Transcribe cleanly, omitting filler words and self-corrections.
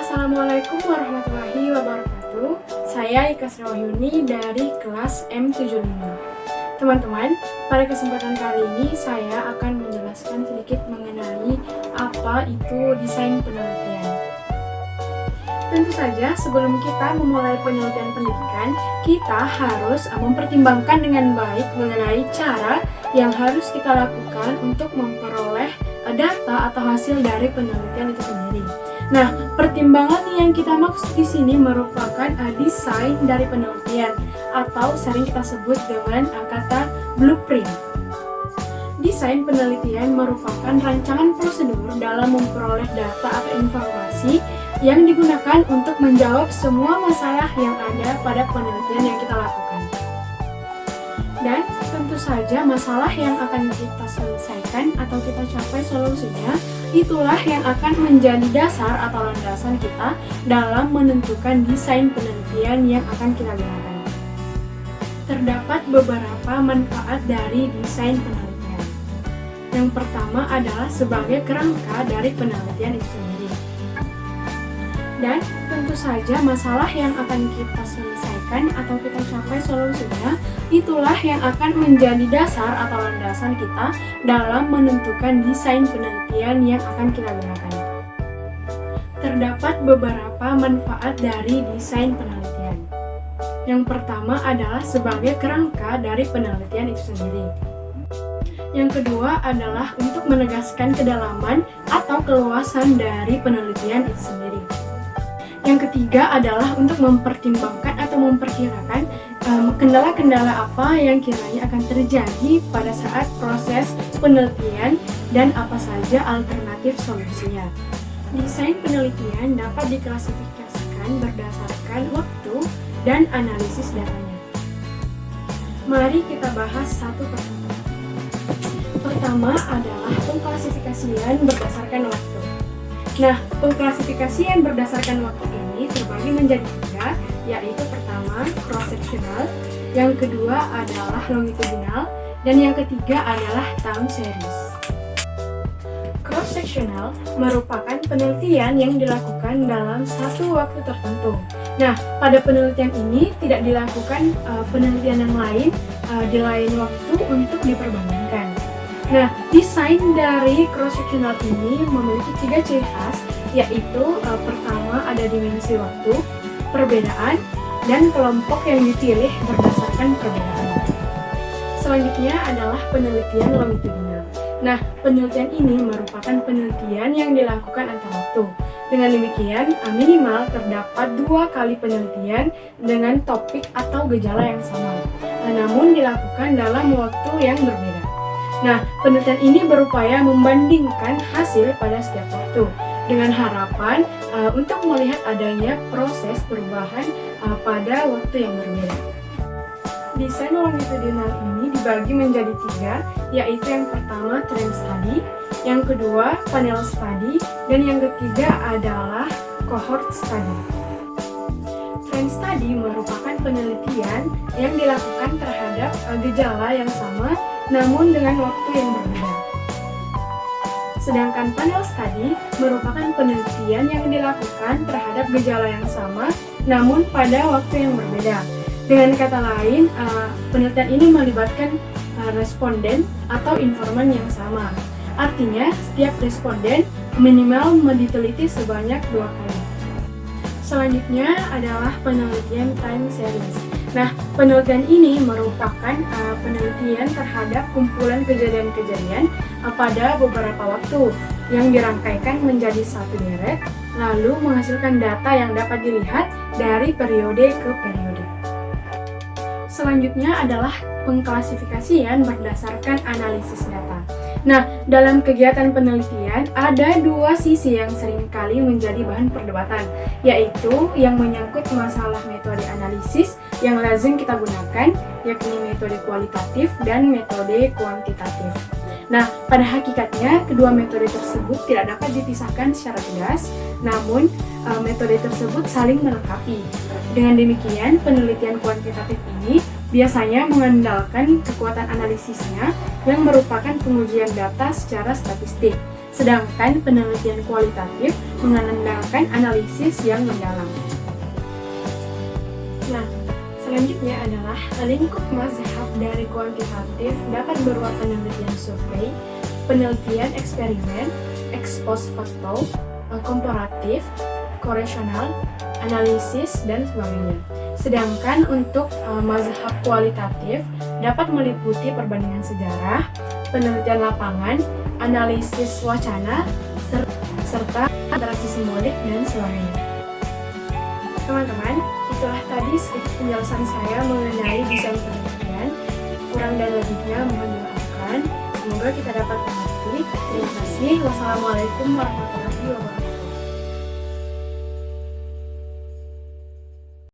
Assalamualaikum warahmatullahi wabarakatuh. Saya Ika Sriwahyuni dari kelas M75. Teman-teman, pada kesempatan kali ini saya akan menjelaskan sedikit mengenai apa itu desain penelitian. Tentu saja sebelum kita memulai penelitian pendidikan, kita harus mempertimbangkan dengan baik mengenai cara yang harus kita lakukan untuk memperoleh data atau hasil dari penelitian itu sendiri. Nah, pertimbangan yang kita maksud di sini merupakan desain dari penelitian atau sering kita sebut dengan kata blueprint. Desain penelitian merupakan rancangan prosedur dalam memperoleh data atau informasi yang digunakan untuk menjawab semua masalah yang ada pada penelitian yang kita lakukan. Dan tentu saja masalah yang akan kita selesaikan atau kita capai solusinya, itulah yang akan menjadi dasar atau landasan kita dalam menentukan desain penelitian yang akan kita gunakan. Terdapat beberapa manfaat dari desain penelitian. Yang pertama adalah sebagai kerangka dari penelitian itu sendiri. Dan tentu saja masalah yang akan kita selesaikan atau kita capai solusinya, itulah yang akan menjadi dasar atau landasan kita dalam menentukan desain penelitian yang akan kita gunakan. Terdapat beberapa manfaat dari desain penelitian. Yang pertama adalah sebagai kerangka dari penelitian itu sendiri. Yang kedua adalah untuk menegaskan kedalaman atau keluasan dari penelitian itu sendiri. Yang ketiga adalah untuk mempertimbangkan atau memperkirakan kendala-kendala apa yang kiranya akan terjadi pada saat proses penelitian dan apa saja alternatif solusinya. Desain penelitian dapat diklasifikasikan berdasarkan waktu dan analisis datanya. Mari kita bahas satu persatu. Pertama adalah pengklasifikasian berdasarkan waktu. Nah, pengklasifikasian berdasarkan waktu ini terbagi menjadi tiga, yaitu pertama cross-sectional, yang kedua adalah longitudinal, dan yang ketiga adalah time series. Cross-sectional merupakan penelitian yang dilakukan dalam satu waktu tertentu. Nah, pada penelitian ini tidak dilakukan penelitian yang lain di lain waktu untuk diperbandingkan. Nah, desain dari cross-sectional ini memiliki tiga ciri khas, yaitu pertama ada dimensi waktu, perbedaan, dan kelompok yang dipilih berdasarkan perbedaan. Selanjutnya adalah penelitian longitudinal. Nah, penelitian ini merupakan penelitian yang dilakukan antar waktu. Dengan demikian, minimal terdapat 2 kali penelitian dengan topik atau gejala yang sama, namun dilakukan dalam waktu yang berbeda. Nah, penelitian ini berupaya membandingkan hasil pada setiap waktu dengan harapan untuk melihat adanya proses perubahan pada waktu yang berbeda. Desain longitudinal ini dibagi menjadi 3, yaitu yang pertama trend study, yang kedua panel study, dan yang ketiga adalah cohort study. Trend study merupakan penelitian yang dilakukan terhadap gejala yang sama namun dengan waktu yang berbeda. Sedangkan panel study merupakan penelitian yang dilakukan terhadap gejala yang sama namun pada waktu yang berbeda. Dengan kata lain, penelitian ini melibatkan responden atau informan yang sama. Artinya, setiap responden minimal diteliti sebanyak 2 kali. Selanjutnya adalah penelitian time series. Nah, penelitian ini merupakan penelitian terhadap kumpulan kejadian-kejadian pada beberapa waktu yang dirangkaikan menjadi satu deret, lalu menghasilkan data yang dapat dilihat dari periode ke periode. Selanjutnya adalah pengklasifikasian berdasarkan analisis data. Nah, dalam kegiatan penelitian, ada dua sisi yang seringkali menjadi bahan perdebatan, yaitu yang menyangkut masalah metode analisis yang lazim kita gunakan, yakni metode kualitatif dan metode kuantitatif. Nah, pada hakikatnya, kedua metode tersebut tidak dapat dipisahkan secara tegas, namun metode tersebut saling melengkapi. Dengan demikian, penelitian kuantitatif ini biasanya mengandalkan kekuatan analisisnya yang merupakan pengujian data secara statistik, sedangkan penelitian kualitatif mengandalkan analisis yang mendalam. Nah, selanjutnya adalah lingkup mazhab dari kuantitatif dapat berupa penelitian survei, penelitian eksperimen, ex post facto, komparatif, koresional, analisis, dan sebagainya. Sedangkan untuk mazhab kualitatif dapat meliputi perbandingan sejarah, penelitian lapangan, analisis wacana, serta interaksi simbolik dan sebagainya. Teman-teman, itulah tadi sedikit penjelasan saya mengenai desain penelitian. Kurang dan lebihnya mohon dimaafkan. Semoga kita dapat mengerti. Terima kasih. Wassalamualaikum warahmatullahi wabarakatuh.